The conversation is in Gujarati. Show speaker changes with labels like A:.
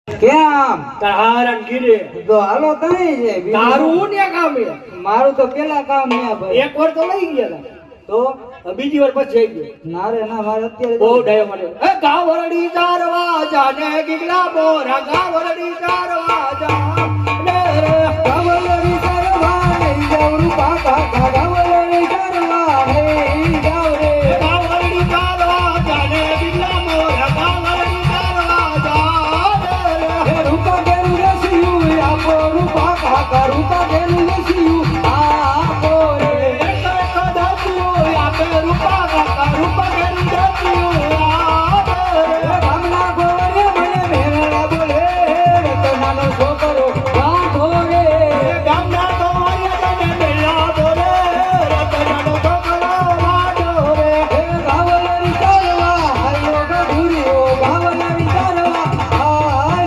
A: કેમ
B: તારા ગીરે
A: તો હાલો તઈ છે
B: તારું ને કામ હે
A: મારું તો પેલા કામ ને ભાઈ
B: એક વાર તો લઈ ગયા હતા તો બીજી વાર પછી જઈ ગયો
A: ના રે ના મારે અત્યારે
B: બહુ ડાયો માર્યો એ ગાવરડી ચારવા જાને ગીગલા મોરા ગાવરડી ચારવા જાને રે
A: ગાવલડી કરવા ને જાવરું પાપા ગાવલડી કરવા હે જાવ રે
B: ગાવરડી ચારવા જાને ગીગલા મોરા ગાવરડી ચારવા જાને
A: રૂપા ગેરું રસિયું આપો રૂપા કાકા રૂપા ગેરું રસિયું